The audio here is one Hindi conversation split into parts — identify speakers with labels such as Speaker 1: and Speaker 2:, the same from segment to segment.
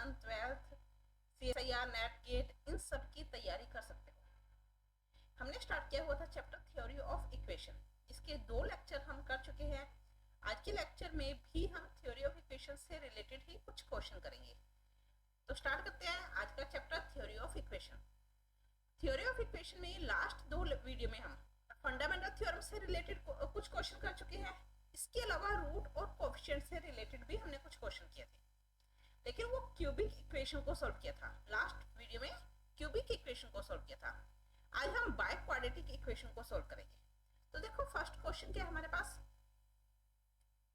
Speaker 1: 11 12 CSIR नेट गेट इन सब की तैयारी कर सकते हो। हमने स्टार्ट किया हुआ था चैप्टर थ्योरी ऑफ इक्वेशन, इसके 2 लेक्चर हम कर चुके हैं। आज के लेक्चर में भी हम थ्योरी ऑफ इक्वेशन से रिलेटेड ही कुछ क्वेश्चन करेंगे। तो स्टार्ट करते हैं आज का chapter theory of equation. Theory of equation में लास्ट 2 वीडियो में हम फंडामेंटल थ्योरम से रिलेटेड कुछ क्वेश्चन कर चुके हैं। इसके अलावा रूट और कोएफिशिएंट से रिलेटेड भी हमने कुछ क्वेश्चन किए थे, लेकिन वो क्यूबिक इक्वेशन को सॉल्व किया था। लास्ट वीडियो में क्यूबिक इक्वेशन को सॉल्व किया था। आज हम बाइक्वाड्रेटिक इक्वेशन को सॉल्व करेंगे। तो देखो फर्स्ट क्वेश्चन क्या है हमारे पास,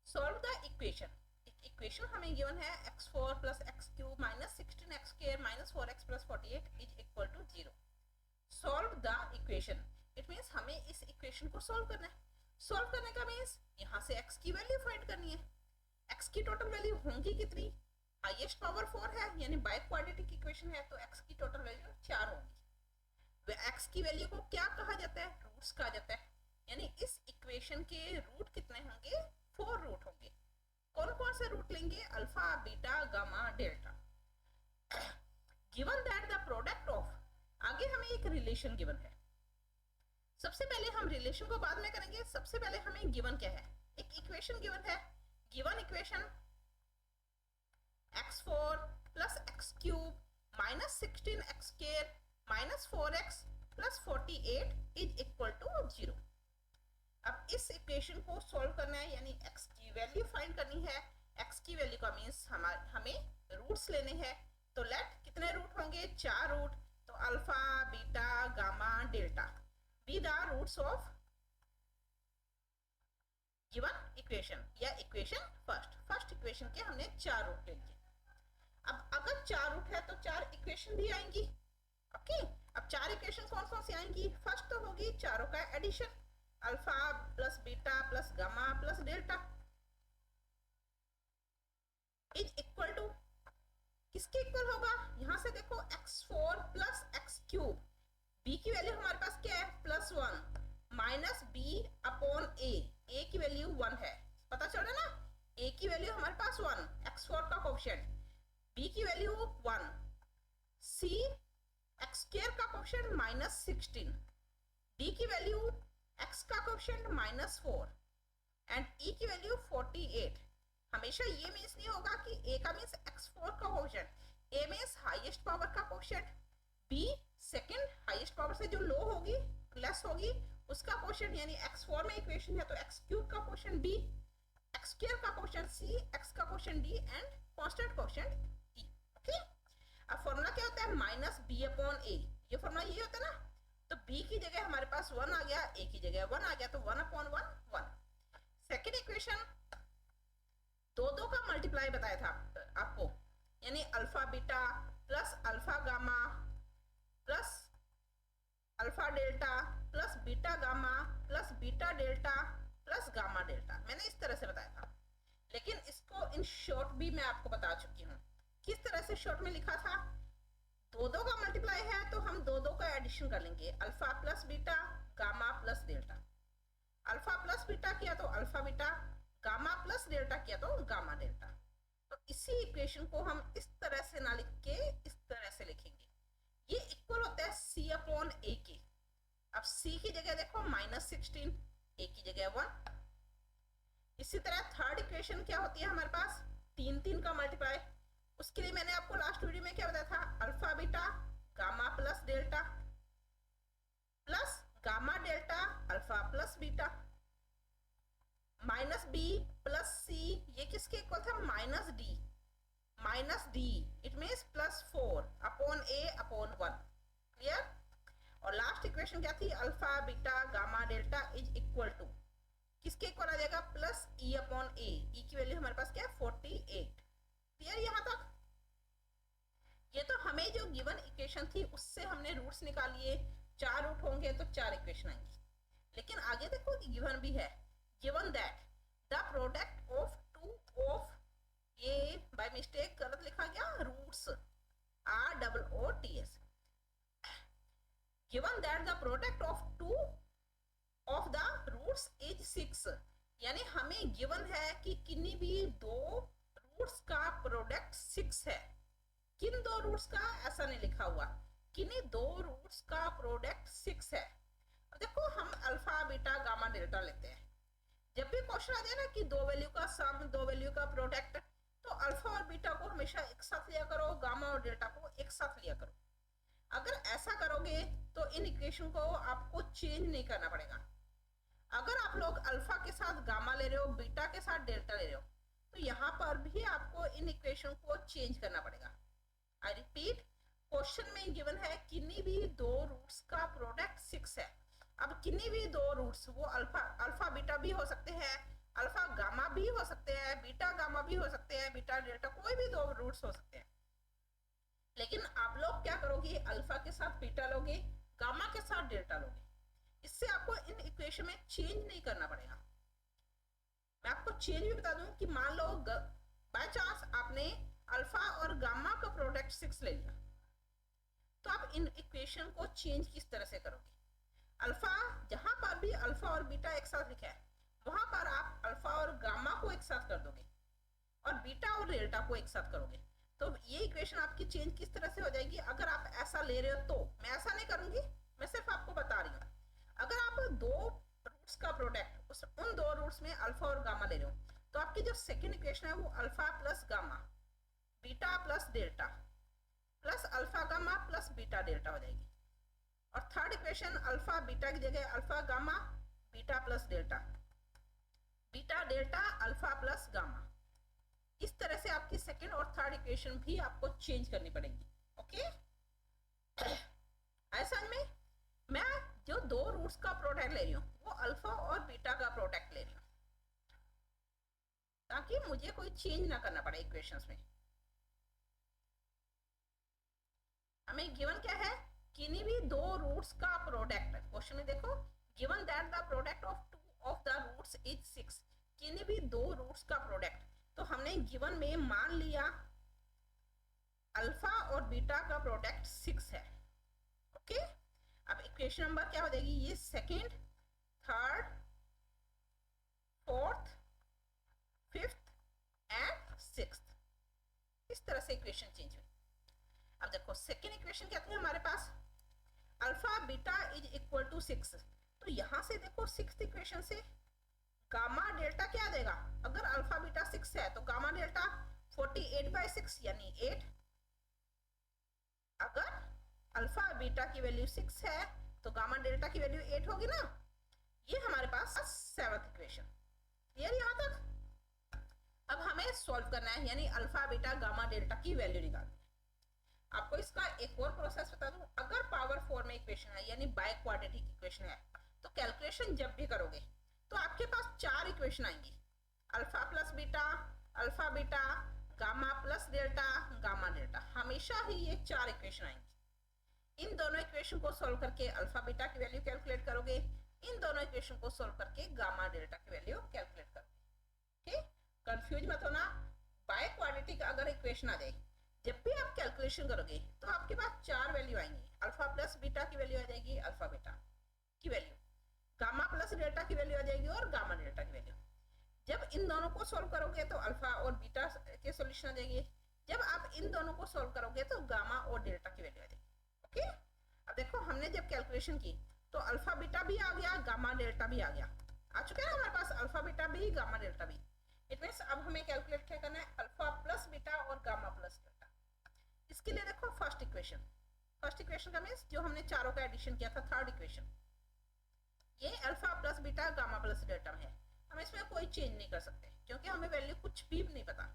Speaker 1: सॉल्व द इक्वेशन। एक इक्वेशन हमें गिवन है x4 plus x cube minus 16x square minus 4x plus 48 is equal to 0। Solve the equation, it means हमें इस इक्वेशन को सॉल्व करना है। सॉल्व करने का मीन्स यहाँ से x की वैल्यू फाइंड करनी है। x की टोटल वैल्यू होंगी कितनी, हाईएस्ट पावर 4 है यानी बाइक्वाड्रेटिक इक्वेशन है, तो x की टोटल वैल्यू 4 होगी। x की वैल्यू को क्या कहा जाता है, रूट्स कहा जाता है। यानी इस इक्वेशन के रूट कितने होंगे, 4 रूट होंगे। कौन कौन से रूट लेंगे, alpha beta gamma delta. Given that the product of, आगे हमें एक रिलेशन गिवन है। सबसे पहले हम रिलेशन को बाद में करेंगे, सबसे पहले हमें गिवन क्या है, एक इक्वेशन गिवन है। Given equation x4 plus x cube minus 16x square minus 4x plus 48 is equal to 0। अब इस इक्वेशन को सॉल्व करना है, यानी x की वैल्यू फाइंड करनी है। x की वैल्यू का मीन्स हमें रूट्स लेने हैं। तो लेट कितने रूट होंगे, 4 रूट। तो alpha beta gamma delta be the roots of given equation या इक्वेशन फर्स्ट इक्वेशन के हमने 4 रूट ले लिए। अब अगर 4 रूट है तो 4 इक्वेशन भी आएंगी। ओके, अब 4 इक्वेशन कौन कौन सी आएंगी, फर्स्ट तो होगी चारों का addition, alpha plus beta plus gamma plus delta is equal to, किसके इक्वल होगा, यहां से देखो x4 plus x cube, b की वैल्यू हमारे पास क्या है +1 माइनस b अपॉन a की वैल्यू 1 है, पता चल रहा है ना। a की वैल्यू हमारे पास 1, x4 का कोएफिशिएंट, b की वैल्यू 1, c एक्स स्क्वायर का कोएफिशिएंट माइनस 16, d की वैल्यू x का कोएफिशिएंट -4 एंड e की वैल्यू 48। हमेशा ये मीन्स नहीं होगा कि a का मीन्स x4 का coefficient, a means highest power का coefficient, b second highest power से जो लो होगी लेस होगी उसका कोएफिशिएंट, यानी x4 में इक्वेशन है तो x क्यूब का कोएफिशिएंट b, x स्क्वायर का कोएफिशिएंट c, x का coefficient d and constant coefficient e। Okay, अब फॉर्मूला क्या होता है -b अपॉन a, ये फॉर्मूला ये होता है ना। तो b की जगह हमारे पास 1 आ गया, a की जगह 1 आ गया, तो 1 अपॉन 1 1। सेकेंड इक्वेशन 2 का मल्टीप्लाई बताया था आपको, यानी alpha beta plus alpha gamma plus alpha delta plus beta gamma plus beta delta plus gamma delta, मैंने इस तरह से बताया था। लेकिन इसको इन शॉर्ट भी मैं आपको बता चुकी हूँ। किस तरह से शॉर्ट में लिखा था, 2 का मल्टीप्लाई है तो हम 2 का एडिशन कर लेंगे, alpha plus beta gamma plus delta. Alpha plus beta किया तो alpha beta, gamma plus delta किया तो गामा डेल्टा। तो इसी इक्वेशन को हम इस तरह से ना लिख के इस तरह से लिखेंगे, ये इक्वल होता है c अपॉन a के। अब c की जगह देखो -16, a की जगह 1। इसी तरह थर्ड इक्वेशन क्या होती है हमारे पास, 3 का मल्टीप्लाई। उसके लिए मैंने आपको लास्ट वीडियो में क्या बताया था, alpha beta gamma plus delta plus gamma delta alpha plus beta minus b plus c, ये किसके इक्वल था -d it means +4 upon a upon 1। Clear. और लास्ट इक्वेशन क्या थी, alpha beta gamma delta is equal to, किसके इक्वल आ जाएगा +e अपॉन a, e की वैल्यू हमारे पास क्या है 48। क्लियर यहां तक। ये तो हमें जो गिवन इक्वेशन थी उससे हमने रूट्स निकाल लिए, 4 रूट होंगे तो 4 इक्वेशन आएंगी। लेकिन आगे देखो गिवन भी है, given that the product of 2 of, ये बाय मिस्टेक गलत लिखा गया, roots ROOTS, given that the product of 2 of the roots is 6, यानी हमें गिवन है कि किन्हीं भी 2 रूट्स का प्रोडक्ट 6 है। दो रूट्स का ऐसा नहीं लिखा हुआ, किन्हीं दो रूट्स का प्रोडक्ट 6 है। अब देखो हम अल्फा बीटा गामा डेल्टा लेते हैं, जब भी क्वेश्चन आ जाए ना कि दो वैल्यू का सम, दो वैल्यू का प्रोडक्ट, तो अल्फा और बीटा को हमेशा एक साथ लिया करो, गामा और डेल्टा को एक साथ लिया करो। अगर ऐसा करोगे तो इन इक्वेशन को आपको चेंज नहीं करना पड़ेगा। अगर आप लोग अल्फा के साथ गामा ले रहे हो, बीटा के साथ डेल्टा ले रहे हो, तो यहाँ पर भी आपको इन इक्वेशन को चेंज करना पड़ेगा। आई रिपीट, क्वेश्चन में गिवन है किन्हीं भी दो रूट्स का प्रोडक्ट 6 है। अब किन्हीं भी दो रूट्स, वो अल्फा बीटा भी हो सकते हैं, अल्फा गामा भी हो सकते हैं, बीटा गामा भी हो सकते हैं, बीटा डेल्टा, कोई भी दो रूट्स हो सकते हैं। लेकिन आप लोग क्या करोगे, अल्फा के साथ बीटा लोगे, गामा के साथ डेल्टा लोगे। इससे आपको इन इक्वेशन में चेंज नहीं करना पड़ेगा। मैं आपको चेंज भी बता दूं कि मान लो बाय चांस आपने अल्फा और गामा का प्रोडक्ट 6 ले लिया, तो आप इन इक्वेशन को चेंज किस तरह से करोगे। अल्फा, जहां पर भी अल्फा और बीटा एक साथ लिखा है, वहां पर आप अल्फा और गामा को एक साथ कर दोगे और बीटा और डेल्टा को एक साथ करोगे। तो ये इक्वेशन आपकी चेंज किस तरह से हो जाएगी, अगर आप ऐसा ले रहे हो तो। मैं ऐसा नहीं करूंगी, मैं सिर्फ आपको बता रही हूँ। अगर आप दो रूट्स का प्रोडक्ट, उन दो रूट्स में अल्फा और गामा ले रहे हो, तो आपकी जो सेकेंड इक्वेशन है वो alpha plus gamma, beta plus delta, plus alpha gamma plus beta delta हो जाएगी। और थर्ड इक्वेशन अल्फा बीटा की जगह alpha gamma beta plus delta, beta delta alpha plus gamma. इस तरह से आपकी सेकेंड और थर्ड इक्वेशन भी आपको चेंज करनी पड़ेगी। ओके, ऐसा में मैं जो दो रूट्स का प्रोडक्ट ले रही हूँ वो अल्फा और बीटा का प्रोडक्ट ले रही हूँ, ताकि मुझे कोई चेंज ना करना पड़े इक्वेशंस में। हमें गिवन क्या है, किन्हीं भी दो रूट्स का प्रोडक्ट। क्वेश्चन में देखो, given that the product of two of the roots is 6, किन्हीं भी दो रूट्स का प्रोडक्ट। तो हमने गिवन में मान लिया अल्फा और बीटा का प्रोडक्ट 6 है। ओके, अब इक्वेशन नंबर क्या हो जाएगी, ये second, third, fourth, fifth and sixth. इस तरह से इक्वेशन चेंज हुई। अब देखो सेकेंड इक्वेशन क्या थी हमारे पास, alpha beta is equal to 6। तो यहां से देखो सिक्स्थ इक्वेशन से गामा डेल्टा क्या आ जाएगा, अगर अल्फा बीटा 6 है तो गामा डेल्टा 48/6 यानी 8। अगर अल्फा बीटा की वैल्यू 6 है तो गामा डेल्टा की वैल्यू 8 होगी ना। ये हमारे पास सेवंथ इक्वेशन। क्लियर यहां तक। अब हमें सॉल्व करना है, यानी अल्फा बीटा गामा डेल्टा की वैल्यू निकालनी है। आपको इसका एक और प्रोसेस बता दूं, अगर पावर 4 में इक्वेशन है यानी बाय क्वाड्रेटिक इक्वेशन है, तो कैलकुलेशन जब भी करोगे तो आपके पास 4 इक्वेशन आएंगी, alpha plus beta, alpha beta, gamma plus delta, gamma delta. हमेशा ही ये 4 इक्वेशन आएंगी। इन दोनों इक्वेशन को सॉल्व करके अल्फा बीटा की वैल्यू कैलकुलेट करोगे, इन दोनों इक्वेशन को सॉल्व करके गामा डेल्टा की वैल्यू कैलकुलेट करोगे। ठीक, कंफ्यूज मत होना। बाय क्वाड्रेटिक अगर इक्वेशन आ जाए, जब भी आप कैलकुलेशन करोगे तो आपके पास 4 वैल्यू आएंगी। अल्फा प्लस बीटा की वैल्यू आ जाएगी, अल्फा बीटा की वैल्यू, गामा प्लस डेल्टा की वैल्यू आ जाएगी और गामा डेल्टा की वैल्यू। जब इन दोनों को सॉल्व करोगे तो अल्फा और बीटा के सॉल्यूशन आ जाएंगे। जब आप इन दोनों को सॉल्व करोगे तो गामा और डेल्टा की वैल्यू आ जाएगी। ओके, अब देखो हमने जब कैलकुलेशन की तो अल्फा बीटा भी आ गया, गामा डेल्टा भी आ गया, आ चुका है हमारे पास अल्फा बीटा भी, गामा डेल्टा भी। इट मीन्स अब हमें कैलकुलेट क्या करना है, अल्फा प्लस बीटा और गामा प्लस डेल्टा। इसके लिए देखो फर्स्ट इक्वेशन का मीन्स जो हमने चारों का एडिशन किया था, थर्ड इक्वेशन, ये alpha plus beta gamma plus delta में है। हम इसमें कोई चेंज नहीं कर सकते क्योंकि हमें वैल्यू कुछ भी नहीं पता।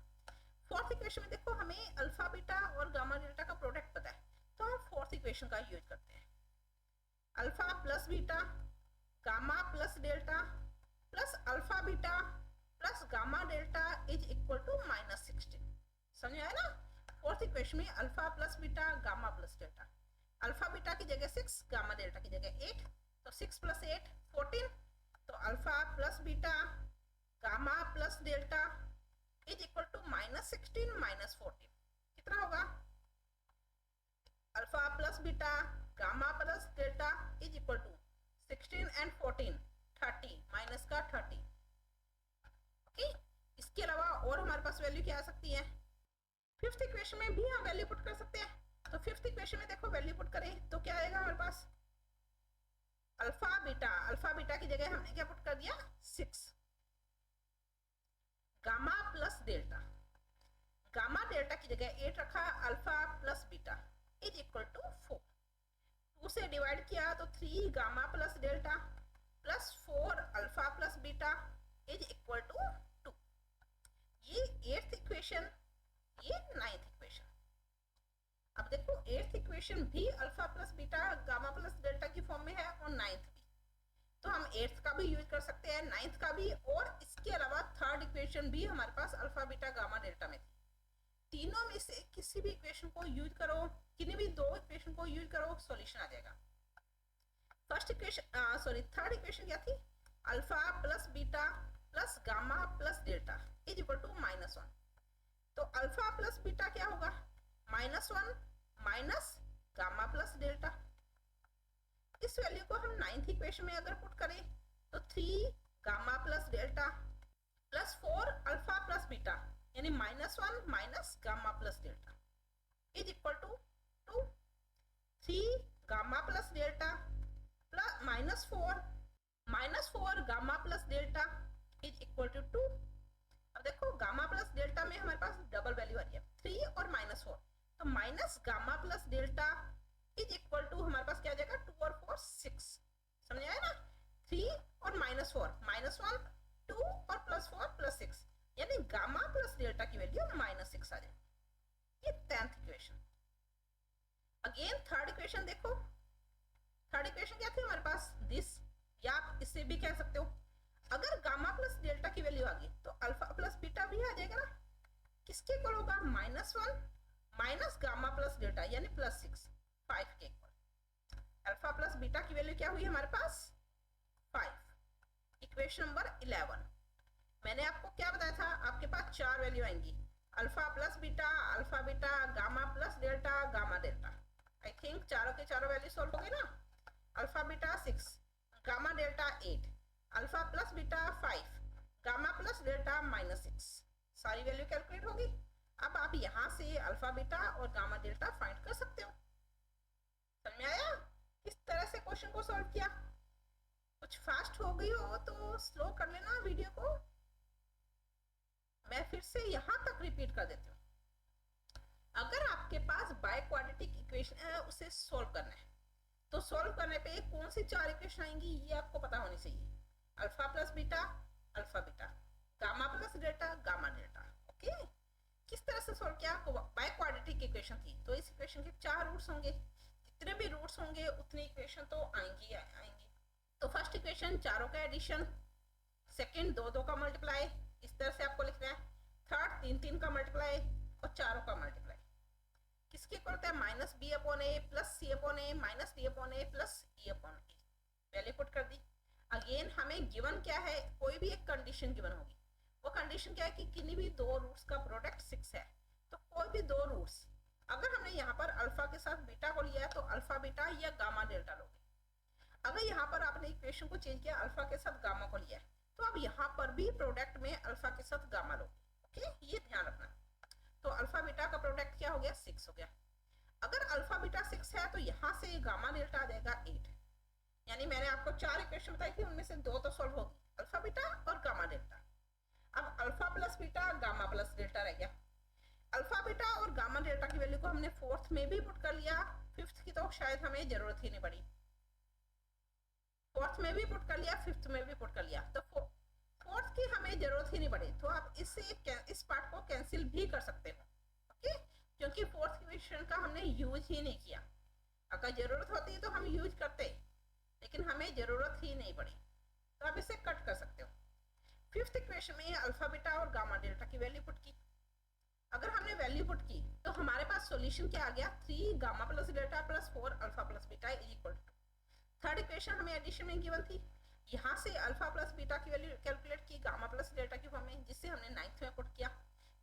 Speaker 1: फोर्थ इक्वेशन में देखो हमें अल्फा बीटा और गामा डेल्टा का प्रोडक्ट पता है, तो हम फोर्थ इक्वेशन का यूज करते हैं। Alpha plus beta gamma plus delta plus alpha beta plus gamma delta is equal to -16। समझ आया ना। फोर्थ इक्वेशन में alpha plus beta gamma plus delta, alpha beta की जगह 6, गामा डेल्टा की जगह 8, तो 6 + 8 14। तो alpha plus beta gamma plus delta is equal to -16 - 14। कितना होगा, alpha plus beta gamma plus delta is equal to 16 and 14 30 minus का 30। ओके, इसके अलावा और हमारे पास वैल्यू क्या आ सकती है, फिफ्थ इक्वेशन में भी हम वैल्यू पुट कर सकते हैं। तो फिफ्थ इक्वेशन में देखो वैल्यू पुट करें तो क्या आएगा हमारे पास, अल्फा बीटा की जगह हमने क्या पुट कर दिया 6, gamma plus delta, gamma delta की जगह 8 रखा, alpha plus beta is equal to 4, 2 से डिवाइड किया तो 3 gamma plus delta plus 4 alpha plus beta is equal to 2। ये 8th इक्वेशन, ये 9th इक्वेशन। अब देखो 8th इक्वेशन भी alpha plus beta gamma plus delta की फॉर्म में है और 9th भी, तो हम 8th का भी यूज कर सकते हैं, 9th का भी, और इसके अलावा 3rd इक्वेशन भी हमारे पास अल्फा बीटा गामा डेल्टा में थी। तीनों में से किसी भी इक्वेशन को यूज करो, किन्हीं भी 2 इक्वेशन को यूज करो, सॉल्यूशन आ जाएगा। फर्स्ट इक्वेशन थर्ड इक्वेशन क्या थी, alpha plus beta plus gamma plus delta is equal to -1। तो अल्फा प्लस बीटा क्या होगा, -1 माइनस गामा प्लस डेल्टा। इस वैल्यू को हम 9th इक्वेशन में अगर पुट करें तो 3 gamma plus delta plus 4 alpha plus beta, यानी -1 minus gamma plus delta is equal to 2, 3 gamma plus delta plus -4 gamma plus delta is equal to 2। अब देखो गामा प्लस डेल्टा में हमारे पास डबल वैल्यू आ रही है 3 और -4, तो minus gamma plus delta is equal to हमारे पास क्या आ जाएगा 2 और 4 6, समझ आया ना, 3 और -4, -1 2 और +4 +6, यानी गामा प्लस डेल्टा की वैल्यू -6 आ जाएगी। ये 10th equation. Again third equation देखो, थर्ड इक्वेशन क्या थी हमारे पास दिस, या आप इससे भी कह सकते हो, अगर गामा प्लस डेल्टा की वैल्यू आ गई तो अल्फा प्लस बीटा भी आ जाएगा ना, किसके इक्वल होगा, -1 माइनस गामा प्लस डेल्टा यानी +6, 5 के इक्वल। अल्फा प्लस बीटा की वैल्यू क्या हुई हमारे पास 5। इक्वेशन नंबर 11, मैंने आपको क्या बताया था, आपके पास 4 वैल्यू आएंगी, alpha plus beta, alpha beta, gamma plus delta, gamma delta. I think चारों के चारों वैल्यू सॉल्व हो गई ना, alpha beta 6, gamma delta 8, alpha plus beta 5, gamma plus delta -6, सारी वैल्यू कैलकुलेट होगी। अब आप यहाँ से अल्फा बीटा और गामा डेल्टा फाइंड कर सकते हो। समझ में आया किस तरह से क्वेश्चन को सॉल्व किया? कुछ फास्ट हो गई हो तो स्लो कर लेना वीडियो को, मैं फिर से यहाँ तक रिपीट कर देती हूँ। अगर आपके पास बाय क्वाड्रेटिक इक्वेशन है उसे सॉल्व करना है, तो सॉल्व करने पे कौन सी 4 इक्वेशन आएंगी ये आपको पता होनी चाहिए, alpha plus beta, alpha beta, gamma plus delta, gamma delta. Okay, किस तरह से सॉल्व किया, बाय क्वाड्रेटिक इक्वेशन थी तो इस इक्वेशन के 4 रूट्स होंगे, जितने भी रूट्स होंगे उतनी इक्वेशन तो आएंगी आएंगी। तो फर्स्ट इक्वेशन चारों का एडिशन, सेकंड 2 का मल्टीप्लाई, इस तरह से आपको लिखना है, थर्ड 3 का मल्टीप्लाई और चारों का मल्टीप्लाई। किसके इक्वल होता है, -b/a plus c/a minus d/a plus e/a। Value put कर दी। अगेन हमें गिवन क्या है, कोई भी एक कंडीशन गिवन होगी, वो कंडीशन क्या है कि किन्हीं भी 2 रूट्स का प्रोडक्ट 6 है, तो कोई भी 2 रूट्स, अगर हमने यहाँ पर अल्फा के साथ बीटा को लिया है तो अल्फा बीटा या गामा डेल्टा लोगे। अगर यहाँ पर आपने इक्वेशन को चेंज किया, अल्फा के साथ गामा को लिया है, तो अब यहाँ पर भी प्रोडक्ट में अल्फा के साथ गामा लोगे। ओके, ये ध्यान रखना। तो अल्फा बीटा का प्रोडक्ट क्या हो गया, 6 हो गया। अगर अल्फा बीटा 6 है तो यहाँ से गामा डेल्टा आ जाएगा 8, यानी मैंने आपको 4 इक्वेशन बताई थी, उनमें से 2 तो सॉल्व होगी, अल्फा बीटा और गामा डेल्टा। अब alpha plus beta, gamma plus delta रह गया। अल्फा बीटा और गामा डेल्टा की वैल्यू को हमने 4th में भी पुट कर लिया, 5th की तो शायद हमें जरूरत ही नहीं पड़ी, 4th में भी पुट कर लिया, 5th में भी पुट कर लिया, तो 4th की हमें जरूरत ही नहीं पड़ी, तो आप इस पार्ट को कैंसिल भी कर सकते हो। ओके, क्योंकि 4th इक्वेशन का हमने यूज ही नहीं किया, अगर जरूरत होती तो हम यूज करते, लेकिन हमें जरूरत ही नहीं पड़ी, तो आप इसे कट कर सकते हो। 5th इक्वेशन में अल्फा बीटा और गामा डेल्टा की वैल्यू पुट की। अगर हमने वैल्यू पुट की तो हमारे पास सॉल्यूशन क्या आ गया, 3 gamma plus delta plus 4 alpha plus beta is equal to. Third equation हमें एडिशन में गिवन थी, यहाँ से अल्फा प्लस बीटा की वैल्यू कैलकुलेट की गामा प्लस डेल्टा की फॉर्म में, जिससे हमने 9th में पुट किया।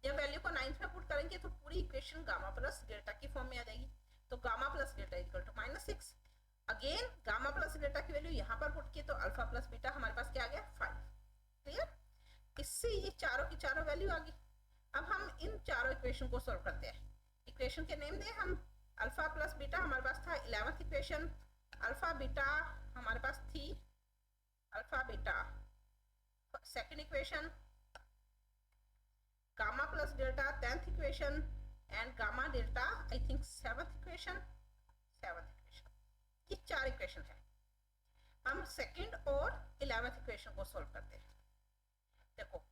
Speaker 1: जब वैल्यू को 9th में पुट करेंगे तो पूरी इक्वेशन गामा प्लस डेल्टा की फॉर्म में आ जाएगी, तो gamma plus delta equal to -6। Again gamma plus delta की वैल्यू यहाँ पर पुट की तो अल्फा प्लस बीटा हमारे पास क्या आ गया 5। क्लियर, इससे ये चारों की चारों वैल्यू आ गई। अब हम इन चारों इक्वेशन को सॉल्व करते हैं। इक्वेशन के नेम दें हम। अल्फा प्लस बीटा हमारे पास था 11th इक्वेशन, अल्फा बीटा हमारे पास थी alpha beta second equation, gamma plus delta 10th equation and gamma delta I think 7th equation. ये चार इक्वेशन है। हम सेकेंड और 11th इक्वेशन को सॉल्व करते हैं। देखो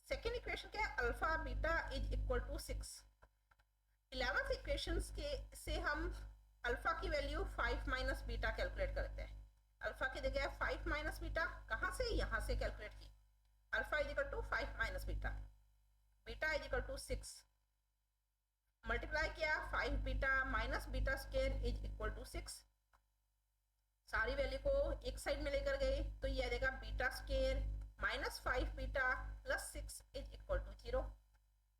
Speaker 1: सेकेंड इक्वेशन क्या है, alpha beta is equal to 6। 11th equation के से हम अल्फा की वैल्यू 5 माइनस बीटा कैलकुलेट करते हैं। अल्फा की जगह 5 माइनस बीटा, कहां से, यहां से कैलकुलेट की। Alpha is equal to 5 minus beta, beta is equal to 6, multiply किया 5 beta minus beta square is equal to 6। सारी वैल्यू को एक साइड में लेकर गए तो ये आ जाएगा beta square minus 5 beta plus 6 is equal to 0।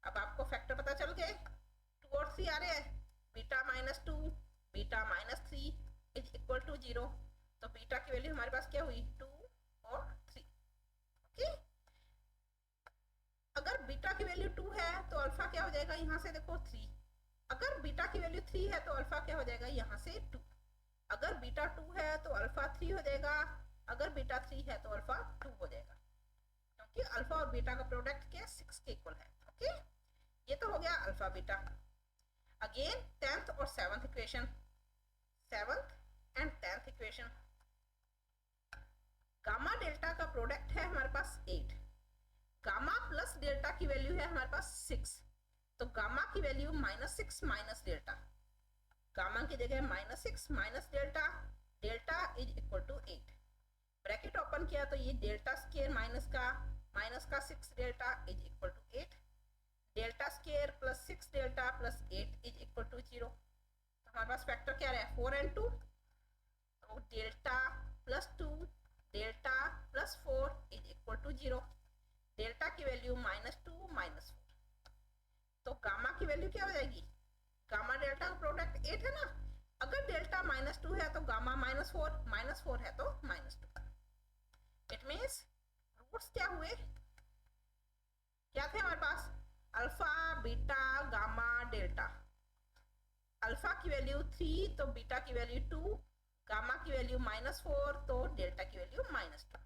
Speaker 1: अब आपको फैक्टर पता चल गए, 2 और 3 आ रहे हैं, beta minus 2 beta minus 3 is equal to 0। तो बीटा की वैल्यू हमारे पास क्या हुई, 2 और 3। ओके, अगर बीटा की वैल्यू 2 है तो अल्फा क्या हो जाएगा, यहां से देखो 3। अगर बीटा की वैल्यू 3 है तो अल्फा क्या हो जाएगा, यहां से 2। अगर बीटा 2 है तो अल्फा 3 हो जाएगा, अगर बीटा 3 है तो अल्फा 2 हो जाएगा, क्योंकि अल्फा और बीटा का प्रोडक्ट क्या 6 के इक्वल है। ओके, ये तो हो गया अल्फा बीटा। अगेन 10th और 7th equation, 7th and 10th equation, gamma delta का प्रोडक्ट है हमारे पास 8, गामा प्लस डेल्टा की वैल्यू है हमारे पास 6। तो गामा की वैल्यू -6 माइनस डेल्टा, गामा की जगह -6 minus delta, delta is equal to 8। Bracket open किया तो ये डेल्टा स्क्वायर माइनस का 6 delta is equal to 8, delta square plus 6 delta plus 8 is equal to 0। तो हमारे पास फैक्टर क्या रहा है, 4 and 2, तो delta plus 2 delta plus 4 is equal to 0। Delta की वैल्यू -2 माइनस 4, तो गामा की वैल्यू क्या हो जाएगी, गामा डेल्टा का प्रोडक्ट 8 है ना, अगर डेल्टा -2 है तो गामा -4 है तो -2। इट मीन्स रूट्स क्या हुए, क्या थे हमारे पास, alpha beta gamma delta. Alpha की वैल्यू 3 तो बीटा की वैल्यू 2, गामा की वैल्यू -4 तो डेल्टा की वैल्यू -2।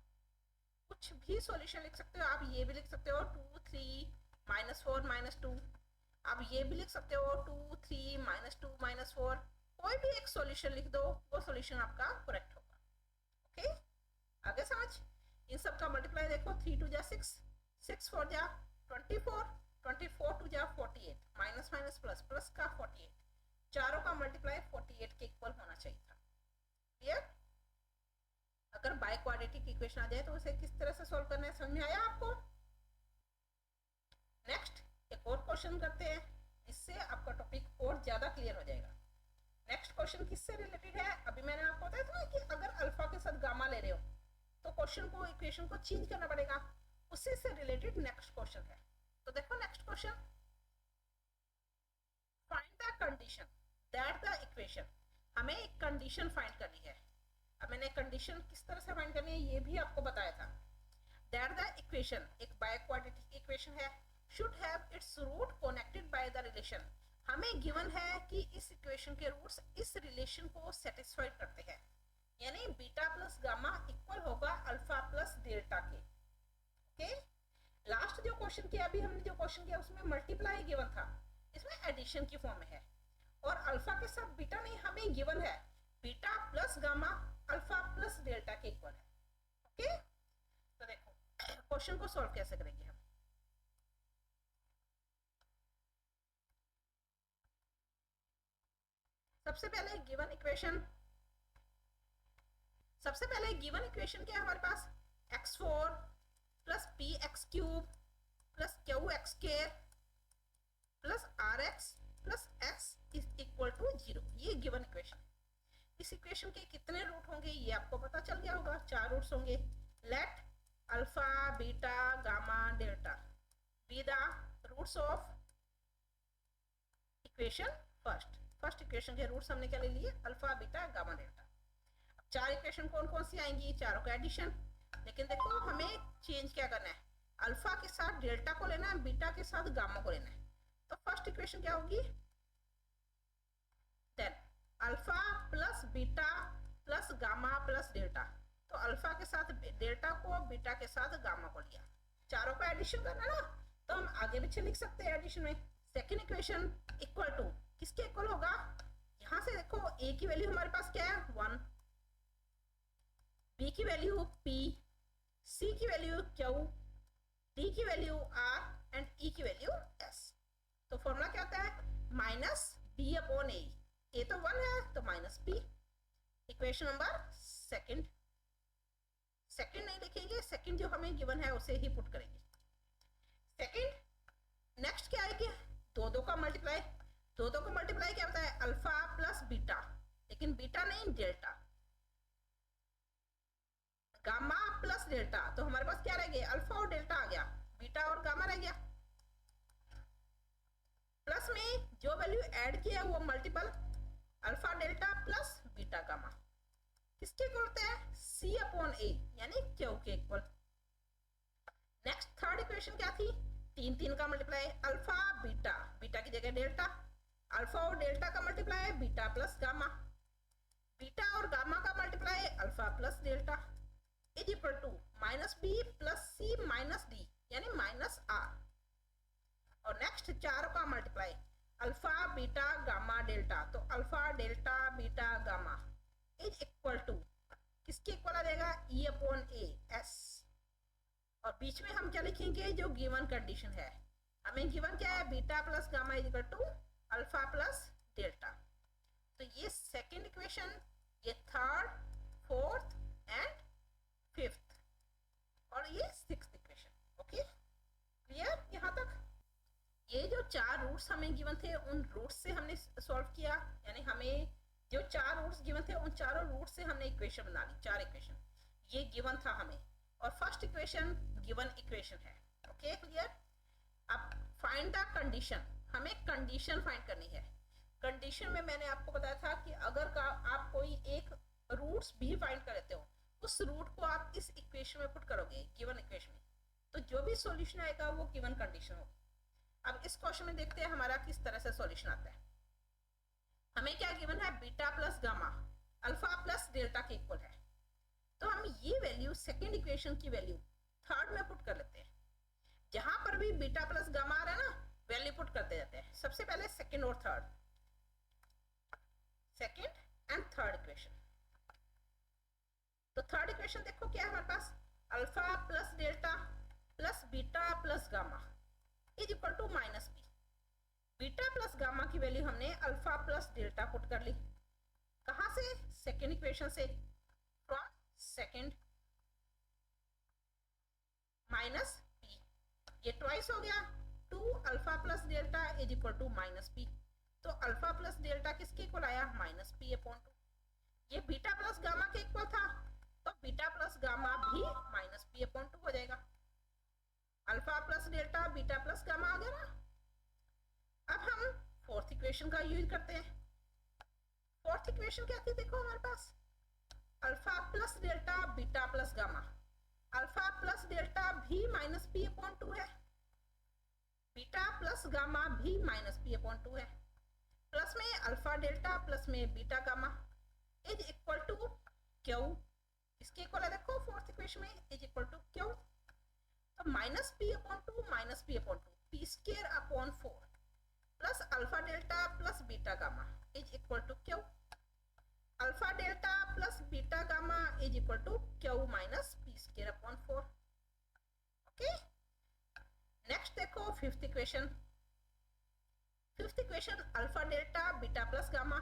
Speaker 1: कुछ भी सॉल्यूशन लिख सकते हो आप, ये भी लिख सकते हो 2 3 -4 -2, आप ये भी लिख सकते हो 2 3 -2 -4, कोई भी एक सॉल्यूशन लिख दो, वो सॉल्यूशन आपका करेक्ट होगा। ओके, आगे समझ। इन सब का मल्टीप्लाई देखो, 3 2 जा 6, 6 4 जा 24, 24 2 जा 48, माइनस माइनस प्लस, प्लस का 48, चारों का मल्टीप्लाई 48 के इक्वल होना चाहिए था। क्लियर। अगर बाय क्वाड्रेटिक इक्वेशन आ जाए तो उसे किस तरह से सॉल्व करना है, समझ में आया आपको। नेक्स्ट एक और क्वेश्चन करते हैं, इससे आपका टॉपिक और ज्यादा क्लियर हो जाएगा। नेक्स्ट क्वेश्चन किससे रिलेटेड है, अभी मैंने आपको बताया था ना कि अगर अल्फा के साथ गामा ले रहे हो तो क्वेश्चन को, इक्वेशन को चेंज करना पड़ेगा, उसी से रिलेटेड नेक्स्ट क्वेश्चन है। तो देखो next question, find the condition that the equation, हमें एक कंडीशन फाइंड करनी है। अब मैंने कंडीशन किस तरह से फाइंड करनी है ये भी आपको बताया था। दैट द इक्वेशन एक बाय क्वाड्रेटिक इक्वेशन है, should have its root connected by the relation, हमें गिवन है कि इस इक्वेशन के रूट्स इस रिलेशन को सेटिस्फाइड करते हैं, यानी बीटा प्लस गामा इक्वल होगा अल्फा प्लस डेल्टा के। ओके, लास्ट जो क्वेश्चन किया, अभी हमने जो क्वेश्चन किया उसमें मल्टीप्लाई गिवन था, इसमें एडिशन की फॉर्म में है, और अल्फा के साथ बीटा नहीं, हमें गिवन है beta plus gamma alpha plus delta के इक्वल है। ओके, तो देखो क्वेश्चन को सॉल्व कैसे करेंगे हम। सबसे पहले गिवन इक्वेशन, सबसे पहले गिवन इक्वेशन क्या है हमारे पास, x4 plus px³ plus qx² plus rx plus x is equal to 0, ये गिवन इक्वेशन है। इस इक्वेशन के कितने रूट होंगे ये आपको पता चल गया होगा, 4 रूट्स होंगे। Let alpha beta gamma delta be the roots of equation first equation के रूट्स हमने क्या ले लिए, अल्फा बीटा गामा डेल्टा। अब 4 इक्वेशन कौन कौन सी आएंगी, चारों का एडिशन। लेकिन देखो हमें चेंज क्या करना है, अल्फा के साथ डेल्टा को लेना है, बीटा के साथ गामा को लेना है। तो फर्स्ट इक्वेशन क्या होगी, then alpha plus beta plus gamma plus delta. तो अल्फा के साथ डेल्टा को, बीटा के साथ गामा को लिया, चारों का एडिशन करना ना, तो हम आगे पीछे लिख सकते हैं एडिशन में। सेकेंड इक्वेशन इक्वल टू किसके इक्वल होगा, यहां से देखो ए की वैल्यू हमारे पास क्या है 1, बी की वैल्यू p, सी की वैल्यू q, डी की वैल्यू r एंड ई की वैल्यू s। तो फॉर्मूला क्या होता है माइनस b अपॉन ए तो 1 है तो minus b। Equation number second नहीं लिखेंगे, सेकंड जो हमें गिवन है उसे ही पुट करेंगे। सेकंड नेक्स्ट क्या आएगी, दो का मल्टीप्लाई, दो का मल्टीप्लाई क्या होता है अल्फा प्लस बीटा, लेकिन बीटा नहीं डेल्टा, गामा प्लस डेल्टा। तो हमारे पास क्या रह गया, अल्फा और डेल्टा आ गया, बीटा और गामा रह गया। प्लस में जो वैल्यू ऐड किया वो multiple alpha delta plus beta gamma, किसके इक्वल होता है c अपॉन ए यानी q के इक्वल। नेक्स्ट थर्ड इक्वेशन क्या थी, तीन का मल्टीप्लाई अल्फा बीटा, बीटा की जगह डेल्टा, अल्फा और डेल्टा का multiply beta plus gamma, beta और गामा का multiply alpha plus delta is equal to minus B plus C minus D यानी माइनस आर। और नेक्स्ट चारों का multiply alpha beta gamma delta, तो alpha delta beta gamma is equal to किसके इक्वल आ जाएगा ई अपॉन ए एस। और बीच में हम क्या लिखेंगे, जो गिवन कंडीशन है, हमें गिवन क्या है beta plus gamma is equal to alpha plus delta. तो ये सेकेंड इक्वेशन, ये थर्ड, फोर्थ एंड फिफ्थ, और ये सिक्स्थ इक्वेशन। ओके क्लियर यहाँ तक। ये जो चार रूट्स हमें गिवन थे उन रूट्स से हमने सॉल्व किया, यानी हमें जो चार रूट्स गिवन थे उन चारों रूट्स से हमने इक्वेशन बना ली, चार इक्वेशन ये गिवन था हमें, और फर्स्ट इक्वेशन गिवन इक्वेशन है। Okay clear. अब फाइंड द कंडीशन, हमें कंडीशन फाइंड करनी है। कंडीशन में मैंने आपको बताया था कि अगर आप कोई एक रूट्स भी फाइंड कर लेते हो, उस रूट को आप इस इक्वेशन में पुट करोगे गिवन इक्वेशन में, तो जो भी सॉल्यूशन आएगा वो गिवन कंडीशन होगी। अब इस क्वेश्चन में देखते हैं हमारा किस तरह से सॉल्यूशन आता है। हमें क्या गिवन है beta plus gamma alpha plus delta के इक्वल है, तो हम ये वैल्यू सेकेंड इक्वेशन की वैल्यू थर्ड में पुट कर लेते हैं। जहां पर भी बीटा प्लस गामा आ रहा है ना, वैल्यू पुट करते जाते हैं। सबसे पहले सेकेंड और third, second and third equation. तो थर्ड इक्वेशन देखो क्या है हमारे पास, alpha plus delta plus beta plus gamma is equal to minus B. Beta plus gamma की वैल्यू हमने अल्फा प्लस डेल्टा पुट कर ली, कहां से, सेकेंड इक्वेशन से, फ्रॉम सेकेंड माइनस बी, ये ट्वाइस हो गया, two alpha plus delta is equal to minus B. तो अल्फा प्लस डेल्टा किसके इक्वल आया माइनस बी अपॉन टू। ये बीटा प्लस गामा के इक्वल था, तो बीटा प्लस गामा भी माइनस बी अपॉन टू हो जाएगा। Alpha plus delta beta plus gamma आ गया ना। अब हम फोर्थ इक्वेशन का यूज करते हैं। फोर्थ इक्वेशन क्या थी, देखो हमारे पास alpha plus delta beta plus gamma, alpha plus delta भी माइनस बी अपॉन टू है, बीटा प्लस गामा भी माइनस बी अपॉन टू है, प्लस में अल्फा डेल्टा प्लस में beta gamma is equal to Q. इसके इक्वल है देखो फोर्थ इक्वेशन में इज इक्वल टू क्यू। तो minus P upon two minus P upon two, P square upon 4 plus alpha delta plus beta gamma is equal to Q. Alpha delta plus beta gamma is equal to Q minus P square upon 4। Okay next देखो fifth equation. Fifth equation alpha delta beta plus gamma,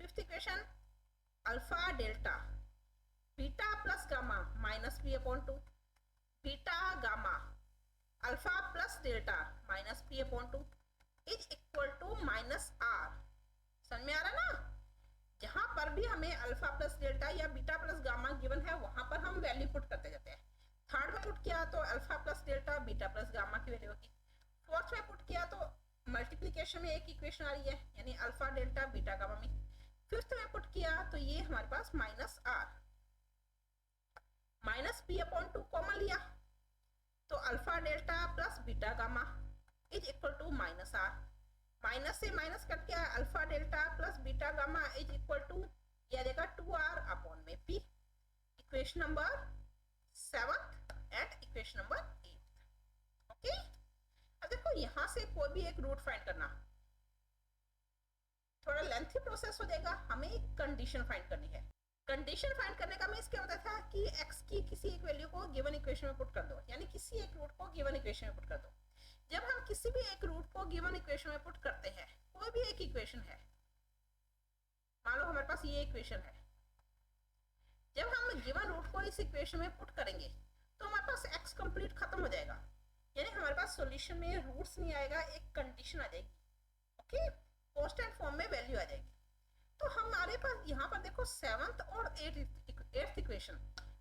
Speaker 1: fifth equation alpha delta beta plus gamma minus B upon two, beta gamma alpha plus delta minus B upon two is equal to minus R. समझ में आ रहा ना, जहां पर भी हमें अल्फा प्लस डेल्टा या बीटा प्लस गामा गिवन है वहां पर हम वैल्यू पुट करते जाते हैं। थर्ड में पुट किया तो alpha plus delta beta plus gamma की वैल्यू होगी, फोर्थ में पुट किया तो मल्टीप्लीकेशन में एक इक्वेशन आ रही है यानी अल्फा डेल्टा बीटा गामा में, फिफ्थ में पुट किया तो ये हमारे पास minus R, minus B upon two common लिया, तो alpha delta plus beta gamma is equal to minus R, minus से माइनस कट गया, alpha delta plus beta gamma is equal to ये आ जाएगा 2r अपॉन में p। Equation number 7 and equation number 8। Okay, अब देखो यहां से कोई भी एक रूट फाइंड करना थोड़ा लेंथी प्रोसेस हो जाएगा, हमें एक कंडीशन फाइंड करनी है। कंडीशन फाइंड करने का मींस क्या होता था कि x की किसी एक वैल्यू को गिवन इक्वेशन में पुट कर दो, यानी किसी एक रूट को गिवन इक्वेशन में पुट कर दो। जब हम किसी भी एक रूट को गिवन इक्वेशन में पुट करते हैं, कोई भी एक इक्वेशन है, मान लो हमारे पास ये इक्वेशन है, जब हम गिवन रूट को इस इक्वेशन में पुट करेंगे तो हमारे पास x कंप्लीट खत्म हो जाएगा, यानी हमारे पास सॉल्यूशन में रूट्स नहीं आएगा, एक कंडीशन आ जाएगी। ओके, कांस्टेंट फॉर्म में वैल्यू आ जाएगी। तो हमारे पास यहाँ पर देखो 7th और 8th equation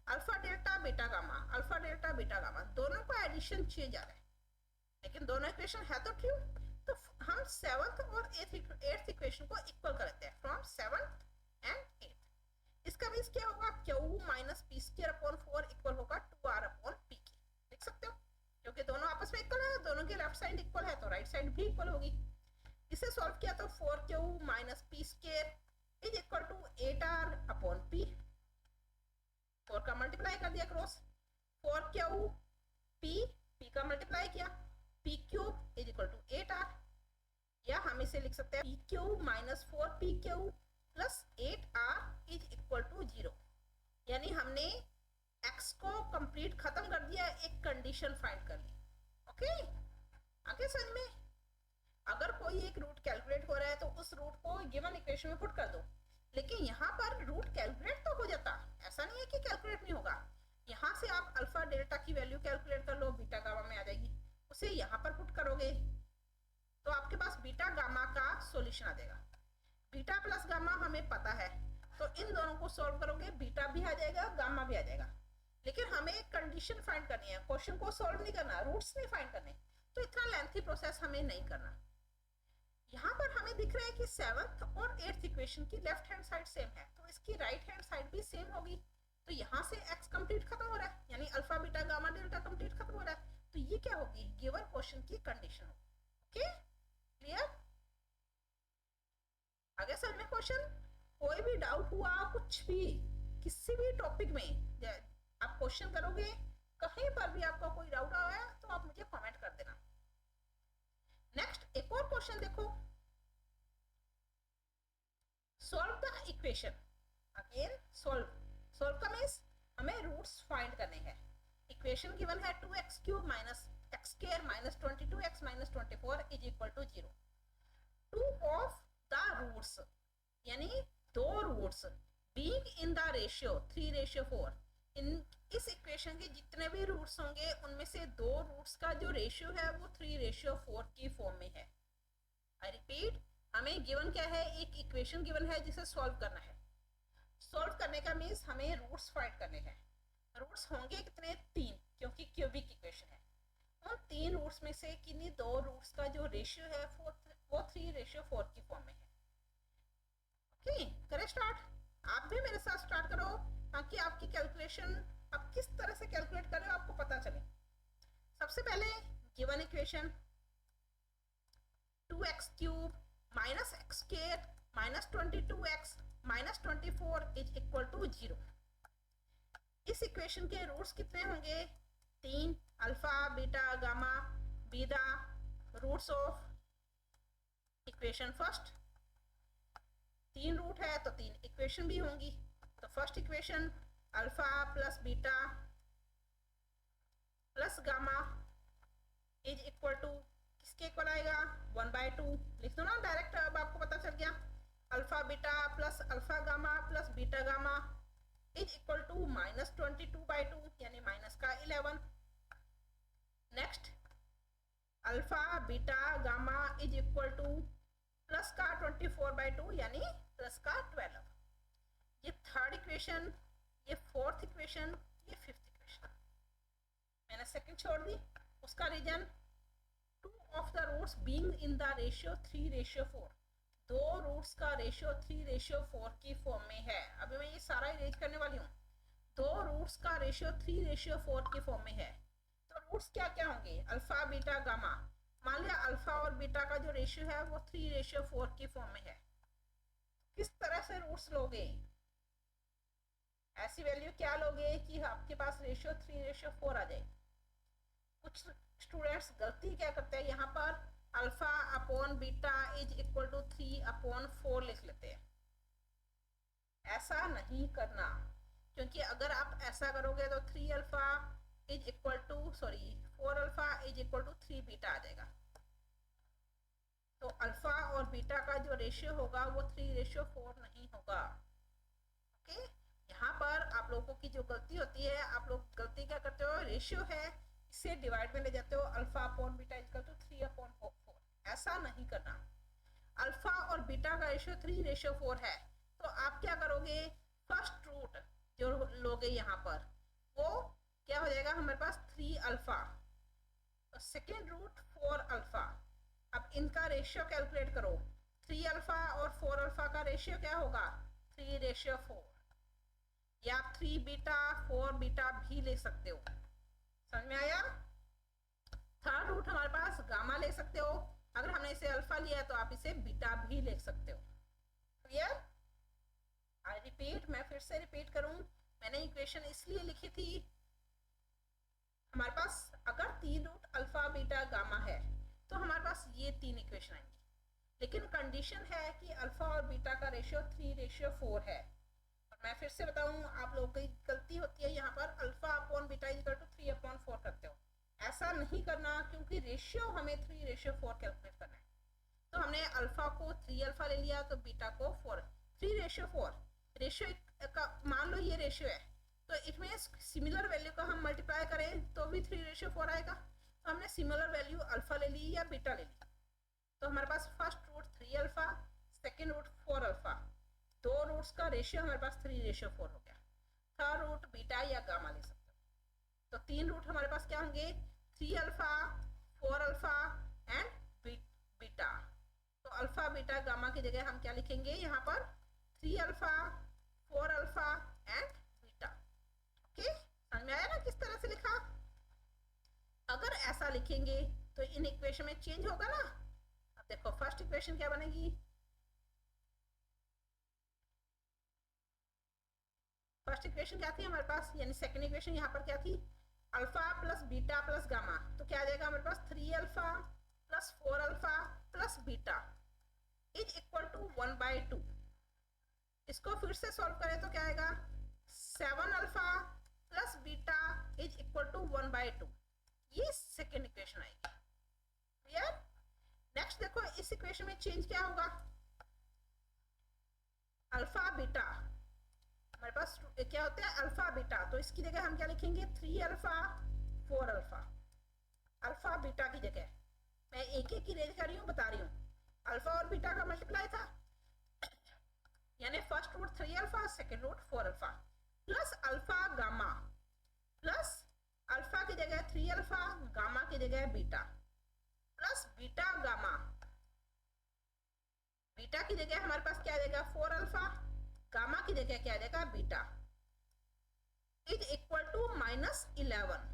Speaker 1: alpha delta beta gamma, alpha delta beta gamma दोनों का एडिशन किया जा रहा है, लेकिन दोनों इक्वेशन है तो ट्रू। तो हम 7th और 8th इक्वेशन को इक्वल कर लेते हैं फ्रॉम 7th एंड 8th। इसका मींस क्या होगा, Q minus P square upon 4 equal होगा 2r अपॉन पी के, लिख सकते हो, क्योंकि दोनों आपस में इक्वल है, दोनों की लेफ्ट साइड इक्वल है तो राइट साइड भी इक्वल होगी। इसे सॉल्व किया तो 4q minus P square is equal to 8r upon p, 4 का मल्टीप्लाई कर दिया क्रॉस, 4q p का मल्टीप्लाई किया, p cube is equal to 8r, या हम इसे लिख सकते हैं p cube minus 4p cube plus 8r is equal to 0, यानी हमने x को कंप्लीट खत्म कर दिया, एक कंडीशन फाइंड कर ली। ओके, आगे समझ में। अगर कोई एक रूट कैलकुलेट हो रहा है तो उस रूट को गिवन इक्वेशन में पुट कर दो, लेकिन यहाँ पर रूट कैलकुलेट तो हो जाता, ऐसा नहीं है कि कैलकुलेट नहीं होगा। यहाँ से आप अल्फा डेल्टा की वैल्यू कैलकुलेट कर लो, बीटा गामा में आ जाएगी, उसे यहाँ पर पुट करोगे तो आपके पास बीटा गामा का सॉल्यूशन आ जाएगा। बीटा प्लस गामा हमें पता है, तो इन दोनों को सॉल्व करोगे, बीटा भी आ जाएगा, गामा भी आ जाएगा, लेकिन हमें एक कंडीशन फाइंड करनी है, क्वेश्चन को सॉल्व नहीं करना, रूट्स नहीं फाइंड करने, तो इतना लेंथी प्रोसेस हमें नहीं करना। यहाँ पर हमें दिख रहा है कि 7th और 8th इक्वेशन की लेफ्ट हैंड साइड सेम है, तो इसकी राइट हैंड साइड भी सेम होगी, तो यहाँ से x कंप्लीट खत्म हो रहा है, यानी alpha beta gamma delta complete खत्म हो रहा है, तो ये क्या होगी, गिवन क्वेश्चन की कंडीशन होगी। Okay, clear. आगे सर में क्वेश्चन, कोई भी डाउट हुआ, कुछ भी किसी भी टॉपिक में आप क्वेश्चन करोगे, कहीं पर भी आपका कोई डाउट आया तो आप मुझे कमेंट कर देना। नेक्स्ट एक और क्वेश्चन देखो, solve the equation. Again solve का मींस हमें रूट्स फाइंड करने हैं। इक्वेशन गिवन है 2x cube minus x square minus 22x minus 24 is equal to 0। Two of the roots, यानी दो roots being in the ratio 3:4, इन इस इक्वेशन के जितने भी रूट्स होंगे उनमें से दो रूट्स का जो रेशियो है वो 3:4 की फॉर्म में है। आई रिपीट, हमें गिवन क्या है, एक इक्वेशन गिवन है जिसे सॉल्व करना है। सॉल्व करने का मीन्स हमें रूट्स फाइंड करने हैं। रूट्स होंगे कितने, 3, क्योंकि क्यूबिक इक्वेशन है। उन 3 रूट्स में से किन्हीं दो रूट्स का जो रेशियो है वो 3:4 की फॉर्म में है। ओके, करें स्टार्ट। आप भी मेरे साथ स्टार्ट करो ताकि आपकी कैलकुलेशन आप किस तरह से कैलकुलेट कर रहे हो आपको पता चले। सबसे पहले given equation 2x cube minus x square minus 22x minus 24 is equal to 0। इस इक्वेशन के रूट्स कितने होंगे, 3, alpha beta gamma be the roots of equation first. 3 root है तो 3 इक्वेशन भी होंगी, तो first equation alpha plus beta plus gamma is equal to किसके इक्वल आएगा, 1/2। लिख दो ना डायरेक्ट, अब आपको पता चल गया। Alpha beta plus alpha gamma plus beta gamma is equal to minus 22/2, यानी माइनस का 11। Next alpha beta gamma is equal to plus का 24/2, यानी प्लस का 12। ये थर्ड इक्वेशन, ये फोर्थ इक्वेशन, ये फिफ्थ इक्वेशन। मैंने सेकंड छोड़ दी, उसका reason 2 of the roots being in the ratio 3:4। दो रूट्स का रेशियो 3:4 की फॉर्म में है। अभी मैं ये सारा इरेज करने वाली हूँ। दो रूट्स का रेशियो 3:4 की फॉर्म में है, तो रूट्स क्या क्या होंगे, अल्फा बीटा गामा। मान लिया अल्फा और बीटा का जो रेशियो है वो 3:4 की फॉर्म में है, किस तरह से रूट्स लोगे, ऐसी वैल्यू क्या लोगे कि आपके पास रेशियो 3:4 आ जाए। कुछ स्टूडेंट्स गलती क्या करते हैं, यहाँ पर alpha upon beta is equal to 3/4 लिख लेते हैं। ऐसा नहीं करना, क्योंकि अगर आप ऐसा करोगे तो 3 alpha is equal to 4 alpha is equal to 3 beta आ जाएगा। तो अल्फा और बीटा का जो रेशियो होगा वो 3:4 नहीं होगा। ओके, यहाँ पर आप लोगों की जो गलती होती है, आप लोग गलती क्या करते हो, रेशियो है इसे डिवाइड में ले जाते हो, alpha upon beta equal to 3/4। ऐसा नहीं करना। अल्फा और बीटा का रेशियो 3:4 है, तो आप क्या करोगे, फर्स्ट रूट जो लोगे यहाँ पर वो क्या हो जाएगा हमारे पास 3 अल्फा, सेकेंड रूट 4 अल्फा। अब इनका रेशियो कैलकुलेट करो, 3 अल्फा और 4 अल्फा का रेशियो क्या होगा 3:4, या आप 3 बीटा 4 बीटा भी ले सकते हो। समझ में आया। थर्ड रूट हमारे पास गामा ले सकते हो, अगर हमने इसे अल्फा लिया है तो आप इसे बीटा भी ले सकते हो। क्लियर। आई रिपीट, मैं फिर से रिपीट करूं, मैंने इक्वेशन इसलिए लिखी थी, हमारे पास अगर 3 रूट अल्फा बीटा गामा है तो हमारे पास ये 3 इक्वेशन आएंगी, लेकिन कंडीशन है कि अल्फा और बीटा का रेशियो 3:4 है। और मैं फिर से बताऊं, आप लोगों की गलती होती है, यहाँ पर alpha upon beta equal to 3/4 करते हो। ऐसा नहीं करना, क्योंकि रेशियो हमें 3:4 कैलकुलेट करना है। तो हमने अल्फा को 3 अल्फा ले लिया, तो बीटा को 4, 3:4 रेशियो का मान लो ये रेशियो है, तो इट मीन्स सिमिलर वैल्यू का हम मल्टीप्लाई करें तो भी 3:4 आएगा। तो हमने सिमिलर वैल्यू अल्फा ले ली या बीटा ले ली, तो हमारे पास first root 3 alpha, second root 4 alpha, दो रूट्स का रेशियो हमारे पास 3:4 हो गया। थर्ड रूट बीटा या गामा ले सकते हो। तो 3 रूट हमारे पास क्या होंगे, 3 अल्फा 4 अल्फा एंड बीटा। तो अल्फा बीटा गामा की जगह हम क्या लिखेंगे यहाँ पर 3 alpha 4 alpha and beta. Okay, समझ में आया ना किस तरह से लिखा। अगर ऐसा लिखेंगे तो इन इक्वेशन में चेंज होगा ना। अब देखो फर्स्ट इक्वेशन क्या बनेगी, फर्स्ट इक्वेशन क्या थी हमारे पास, यानी सेकंड इक्वेशन यहाँ पर क्या थी, alpha plus beta plus gamma. तो क्या आ जाएगा हमारे पास 3 alpha plus 4 alpha plus beta is equal to 1/2। इसको फिर से सॉल्व करें तो क्या आएगा, 7 alpha plus beta is equal to 1/2। ये सेकेंड इक्वेशन आएगी। क्लियर। नेक्स्ट देखो इस इक्वेशन में चेंज क्या होगा, अल्फा बीटा हमारे पास क्या होता है अल्फा बीटा, तो इसकी जगह हम क्या लिखेंगे 3 अल्फा 4 अल्फा। अल्फा बीटा की जगह मैं एक एक की रेंज कर रही हूँ, बता रही हूँ, अल्फा और बीटा का मल्टीप्लाई था, यानी first root 3 alpha, second root 4 alpha, plus alpha gamma, plus alpha की जगह 3 अल्फा, गामा की जगह beta, plus beta gamma, beta की जगह हमारे पास क्या आ जाएगा 4 अल्फा, गामा की जगह क्या आ जाएगा बीटा, इज इक्वल टू -11।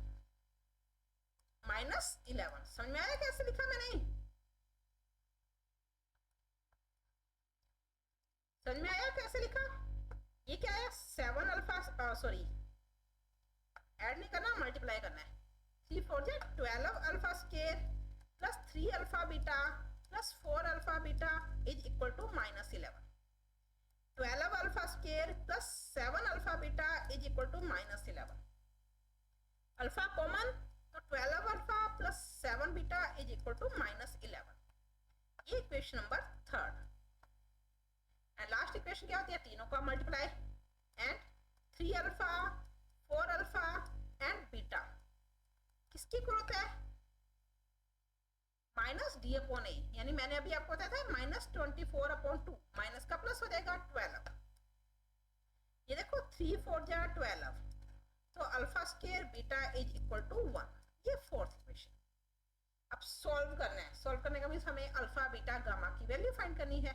Speaker 1: -11 समझ में आया कैसे लिखा मैंने, समझ में आया कैसे लिखा। ये क्या है 7 अल्फा, सॉरी ऐड नहीं करना, मल्टीप्लाई करना है। 3 4 12 alpha square plus 3 alpha beta plus 4 alpha beta is equal to -11। 12 alpha square plus 7 alpha beta is equal to -11। Alpha common, तो 12 alpha plus 7 beta is equal to -11। ये equation number third. And last equation क्या होती है, तीनों का multiply, and 3 alpha 4 alpha and beta किसकी इक्वल होता है -d/a, यानी मैंने अभी आपको बताया था -24/2, माइनस का प्लस हो जाएगा 12। ये देखो 3 4 12, तो alpha square beta is equal to 1। ये फोर्थ इक्वेशन। अब सॉल्व करना है, सॉल्व करने का मीन्स हमें अल्फा बीटा गामा की वैल्यू फाइंड करनी है।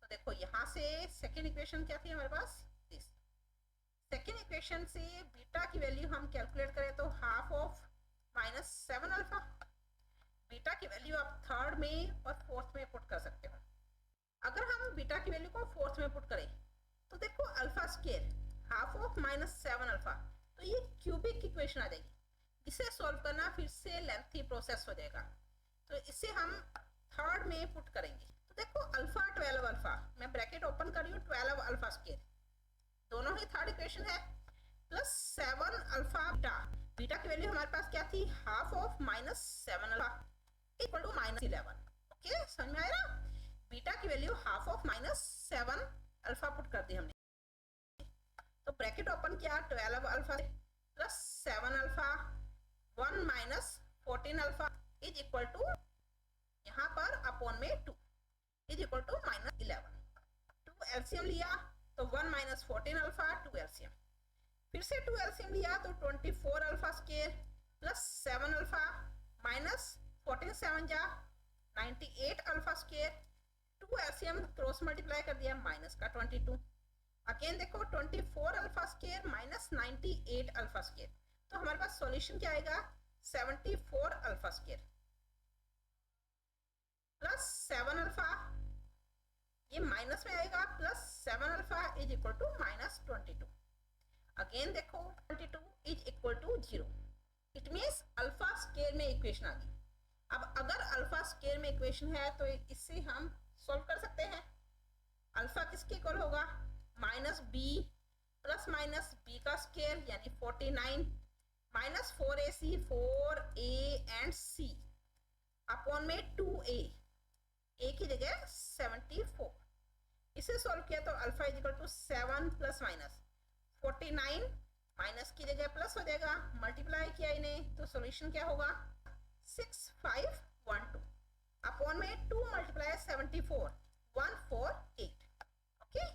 Speaker 1: तो देखो यहाँ से सेकेंड इक्वेशन क्या थी हमारे पास, दिस सेकेंड इक्वेशन से बीटा की वैल्यू हम कैलकुलेट करें तो हाफ ऑफ -7 अल्फा। बीटा की वैल्यू आप थर्ड में और फोर्थ में पुट कर सकते हो। अगर हम बीटा की वैल्यू को फोर्थ में पुट करें तो देखो alpha square half of -7 alpha, तो ये क्यूबिक इक्वेशन आ जाएगी। इसे सॉल्व करना फिर से लेंथी प्रोसेस हो जाएगा, तो इसे हम थर्ड में पुट करेंगे। तो देखो अल्फा 12 अल्फा, मैं ब्रैकेट ओपन कर रही हूँ, 12 अल्फा स्क्वायर, दोनों ही थर्ड इक्वेशन है, प्लस 7 अल्फा बीटा। बीटा की वैल्यू हमारे पास क्या थी, half of -7 alpha equal to -11। Okay, समझ में आया ना? बीटा की value half of -7 alpha put कर दी हमने, तो ब्रैकेट ओपन किया, 12 alpha plus 7 alpha 1 minus 14 alpha is equal to, यहाँ पर अपॉन में 2 इज इक्वल टू -11। 2 एलसीएम लिया तो 1 माइनस 14 अल्फा 2 एलसीएम, फिर से 2 एलसीएम लिया तो 24 alpha square plus 7 alpha minus 14 7 जा 98 alpha square, 2 LCM cross multiply कर दिया माइनस का 22। अगेन देखो 24 alpha square minus 98 alpha square, तो हमारे पास सॉल्यूशन क्या आएगा, 74 अल्फा स्क्वायर प्लस 7 अल्फा, ये माइनस में आएगा, plus 7 alpha is equal to -22। Again देखो 22 is equal to 0, it means alpha square में इक्वेशन आ गई। अब अगर अल्फा स्क्वायर में इक्वेशन है तो इससे हम सॉल्व कर सकते हैं। अल्फा किसके इक्वल होगा, -b प्लस माइनस b का स्क्वायर यानी 49 minus 4ac 4a and c upon में 2a, a की जगह 74। इसे सॉल्व किया तो alpha is equal to 7 plus minus 49 minus की जगह प्लस हो जाएगा, मल्टीप्लाई किया इन्हें तो सॉल्यूशन क्या होगा, 6512 अपॉन में 2 मल्टीप्लाई 74 148। ओके,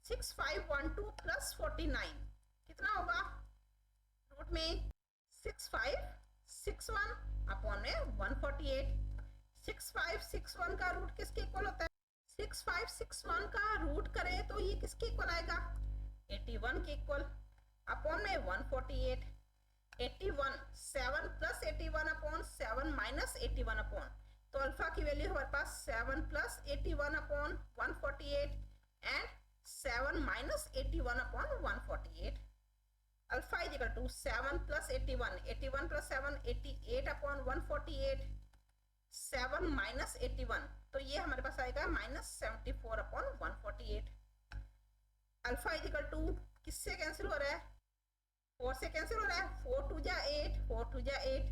Speaker 1: 6512 प्लस 49 कितना होगा, रूट में 6561 अपॉन में 148। 6561 का रूट किसके इक्वल होता है, 6561 का रूट करें तो ये किसके इक्वल आएगा, 81 के इक्वल अपॉन में 148। 81 7 प्लस 81 अपॉन 7 माइनस 81 अपॉन, तो अल्फा की वैल्यू हमारे पास 7 plus 81 upon 148 and 7 minus 81 upon 148। Alpha is equal to 7 plus 81, 81 plus 7 88 upon 148, 7 minus 81, तो ये हमारे पास आएगा -74 upon 148। Alpha is equal to किससे कैंसिल हो रहा है, 4 से कैंसिल हो रहा है, 4 2 जा 8, 4 2 जा 8,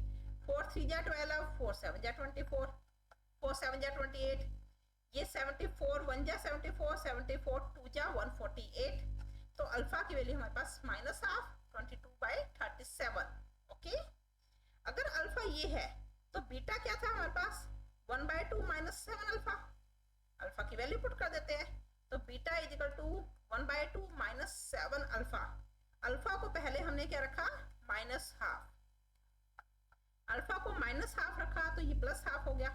Speaker 1: 4 3 जा 12, 4 7 जा 24, 4 7 जा 28, ये 74 1 जा 74, 74 2 जा 148, तो अल्फा की वैल्यू हमारे पास -हाफ 22/37। ओके, अगर अल्फा ये है तो बीटा क्या था हमारे पास, 1/2 -7 अल्फा। अल्फा की वैल्यू पुट कर देते हैं, तो beta is equal to 1/2 -7 alpha. Alpha को पहले हमने क्या रखा, -हाफ, अल्फा को -हाफ रखा तो ये +हाफ हो गया।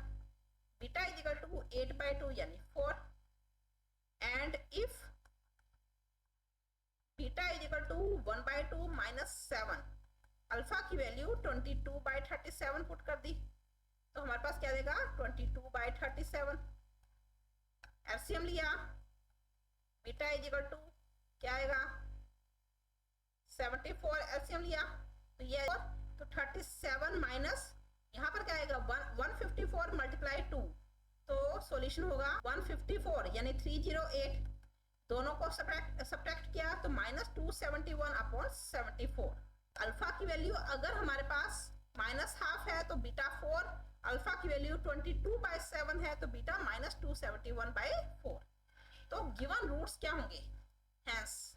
Speaker 1: बीटा इज इक्वल टू 8/2 यानी 4, and if beta is equal to 1/2 -7, alpha की वैल्यू 22/37 पुट कर दी, तो हमारे पास क्या देगा 22/37। एलसीएम लिया, बीटा इज इक्वल टू क्या आएगा 74, एलसीएम लिया तो ये तो 37 माइनस यहाँ पर क्या आएगा 154 मल्टीप्लाई 2, तो सॉल्यूशन होगा 154 यानी 308। दोनों को सब्ट्रैक्ट किया तो -271 अपॉन 74। अल्फा की वैल्यू अगर हमारे पास -हाफ है तो बीटा 4, अल्फा की वैल्यू 22/7 है तो बीटा -271/4। तो गिवन रूट्स क्या होंगे, हेंस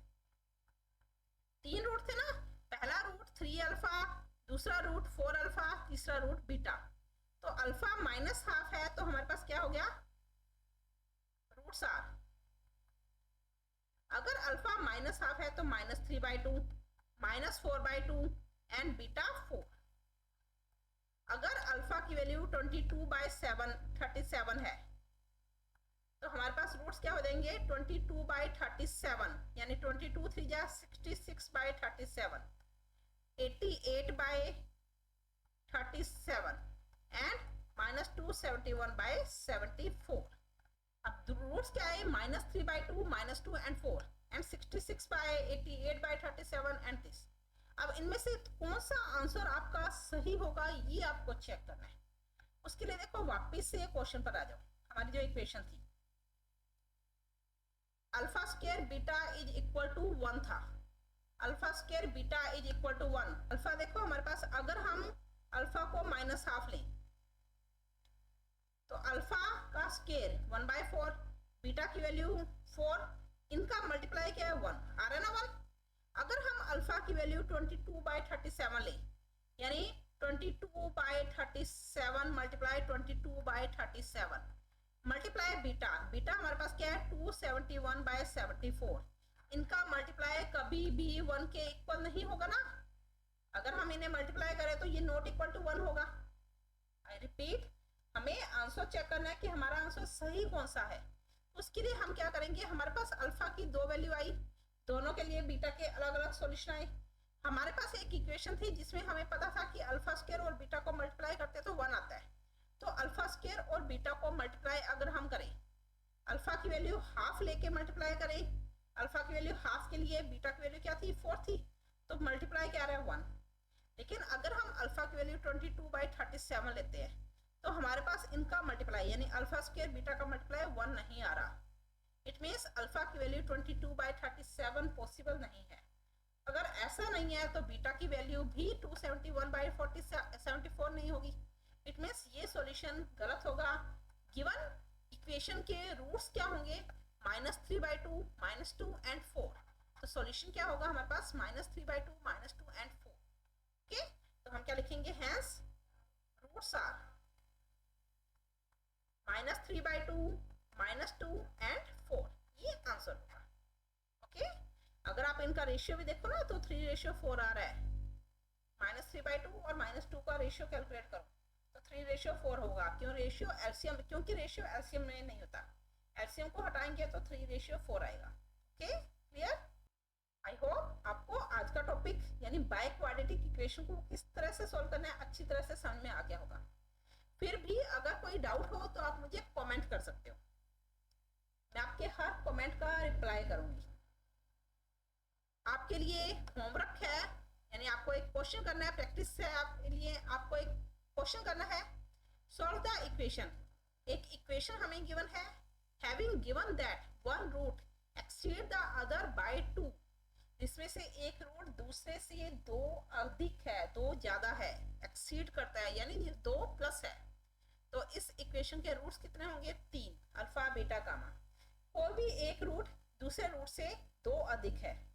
Speaker 1: 3 रूट थे ना, पहला रूट 3 अल्फा, दूसरा रूट 4 अल्फा, तीसरा रूट बीटा, तो अल्फा -हाफ है तो हमारे पास क्या हो गया, रूट्स आर, अगर अल्फा -हाफ है तो -3/2 -4/2 एंड बीटा 4। अगर अल्फा की वैल्यू 22/37 है तो हमारे पास रूट्स क्या हो जाएंगे 22/37 यानी 22 3 जा 66/37, 88/4 37 एंड माइनस 271/74। अब रूट्स क्या है, -3/2, -2 एंड 4 एंड 66/88/37 एंड दिस। अब इनमें से कौन सा आंसर आपका सही होगा ये आपको चेक करना है। उसके लिए देखो वापस से क्वेश्चन पर आ जाओ। हमारी जो इक्वेशन थी alpha square beta is equal to 1 था। Alpha square beta is equal to 1। Alpha देखो हमारे पास, अगर हम अल्फा को -12 लें तो अल्फा का स्क्वायर 1/4, बीटा की वैल्यू 4, इनका मल्टीप्लाई क्या है 1, आ रहा है ना 1। अगर हम अल्फा की वैल्यू 22/37 लें, यानी 22/37 मल्टीप्लाई 22/37 मल्टीप्लाई बीटा, बीटा हमारे पास क्या है 271/74। इनका मल्टीप्लाई कभी भी 1 के इक्वल नहीं होगा ना। अगर हम इन्हें मल्टीप्लाई करें तो ये नॉट इक्वल टू 1 होगा। आई रिपीट, हमें आंसर चेक करना है कि हमारा आंसर सही कौन सा है। उसके लिए हम क्या करेंगे, हमारे पास अल्फा की 2 वैल्यू आई, दोनों के लिए बीटा के अलग अलग सॉल्यूशन आए। हमारे पास एक इक्वेशन थी जिसमें हमें पता था कि अल्फा स्क्वायर और बीटा को मल्टीप्लाई करते तो 1 आता है। तो अल्फा स्क्वायर और बीटा को मल्टीप्लाई अगर हम करें, अल्फा की वैल्यू हाफ लेके मल्टीप्लाई करें, अल्फा की वैल्यू हाफ के लिए बीटा की वैल्यू क्या थी 4 थी, तो मल्टीप्लाई क्या आ रहा है 1। लेकिन अगर हम अल्फा की वैल्यू 22/37 लेते हैं तो हमारे पास इनका मल्टीप्लाई यानी अल्फा स्क्वायर बीटा का मल्टीप्लाई 1 नहीं आ रहा। इट मीन्स अल्फा की वैल्यू 22/37 पॉसिबल नहीं है। अगर ऐसा नहीं है तो बीटा की वैल्यू भी 271/74 नहीं होगी। इट मीन्स ये सॉल्यूशन गलत होगा। गिवन इक्वेशन के रूट्स क्या होंगे, -3/2, -2 एंड 4। तो सॉल्यूशन क्या होगा हमारे पास, -3/2, -2 एंड 4। ओके, तो हम क्या लिखेंगे, हैंस रूट्स आर -3/2, -2 एंड 4। ये आंसर होगा। ओके, अगर आप इनका रेशियो भी देखो ना तो 3:4 आ रहा है। -3/2 और -2 का रेशियो कैलकुलेट करो तो 3:4 होगा। क्यों रेशियो, एलसीएम, क्योंकि रेशियो एलसीएम में नहीं होता। एलसीएम को हटाएंगे तो 3:4 आएगा। Okay, clear. आई होप आपको आज का टॉपिक यानी बाय क्वाड्रेटिक इक्वेशन को किस तरह से सॉल्व करना है अच्छी तरह से समझ में आ गया होगा। फिर भी अगर कोई डाउट हो तो आप मुझे कमेंट कर सकते हो, मैं आपके हर कमेंट का रिप्लाई करूंगी। आपके लिए होमवर्क है, यानी आपको एक क्वेश्चन करना है, प्रैक्टिस है आपके लिए। आपको एक क्वेश्चन करना है, सॉल्व द इक्वेशन। एक इक्वेशन हमें गिवन है, having given that one root exceed the other by 2। इसमें से एक रूट दूसरे से 2 अधिक है, 2 ज्यादा है, एक्सीड करता है यानी 2 प्लस है। तो इस इक्वेशन के रूट्स कितने होंगे, 3, अल्फा बीटा गामा। कोई भी एक रूट दूसरे रूट से 2 अधिक है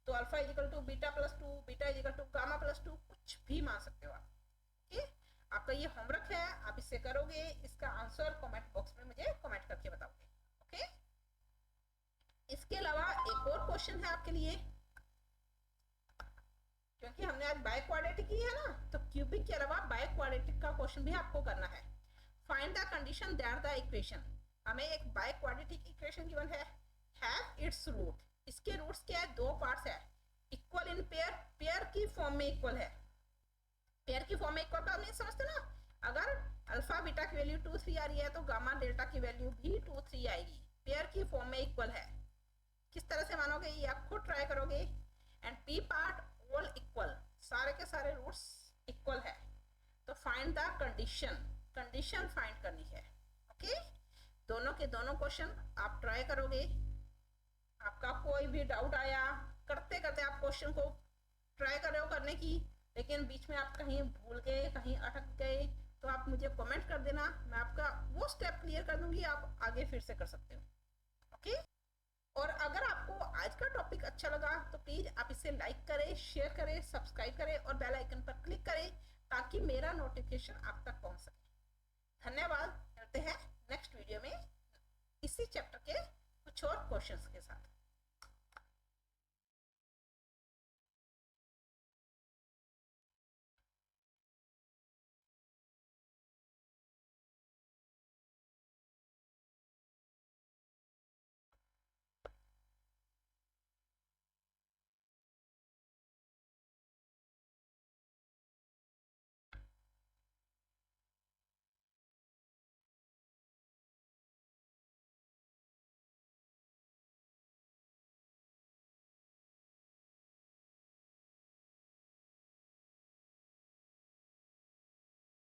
Speaker 1: तो alpha is equal to beta plus 2, beta is equal to gamma plus 2, कुछ भी मान सकते हो आप। ओके, आपका ये होमवर्क है, आप इससे करोगे, इसका आंसर कमेंट बॉक्स में मुझे कमेंट करके बताओगे। ओके, इसके अलावा एक और क्वेश्चन है आपके लिए, क्योंकि हमने आज बाय क्वाड्रेटिक की है ना, तो क्यूबिक के अलावा बाय क्वाड्रेटिक का क्वेश्चन भी आपको करना है। Find the condition that the equation, हमें एक बाय क्वाड्रेटिक इक्वेशन गिवन है, हैव इट्स रूट, इसके रूट्स क्या है, 2 पार्ट्स है, इक्वल इन पेयर, पेयर की फॉर्म में इक्वल है। पेयर की फॉर्म में इक्वल का नहीं समझते ना, अगर अल्फा बीटा की वैल्यू 2, 3 आ रही है तो गामा डेल्टा की वैल्यू भी 2, 3 आएगी। पेयर की फॉर्म में इक्वल है। किस तरह से मानोगे ये आप खुद ट्राई करोगे। And P part all equal, सारे के सारे रूट्स इक्वल है। तो find the condition, condition find करनी है। ओके, दोनों के दोनों क्वेश्चन आप ट्राई करोगे। आपका कोई भी डाउट आया, करते करते आप क्वेश्चन को ट्राई कर रहे हो करने की, लेकिन बीच में आप कहीं भूल गए, कहीं अटक गए, तो आप मुझे कमेंट कर देना, मैं आपका वो स्टेप क्लियर कर दूंगी, आप आगे फिर से कर सकते हो। ओके, और अगर आपको आज का टॉपिक अच्छा लगा तो प्लीज आप इसे लाइक करें, शेयर करें, सब्सक्राइब करें और बेल आइकन पर क्लिक करें ताकि मेरा नोटिफिकेशन आप तक पहुंच सके। धन्यवाद, मिलते हैं नेक्स्ट वीडियो में इसी चैप्टर के कुछ और क्वेश्चंस के साथ।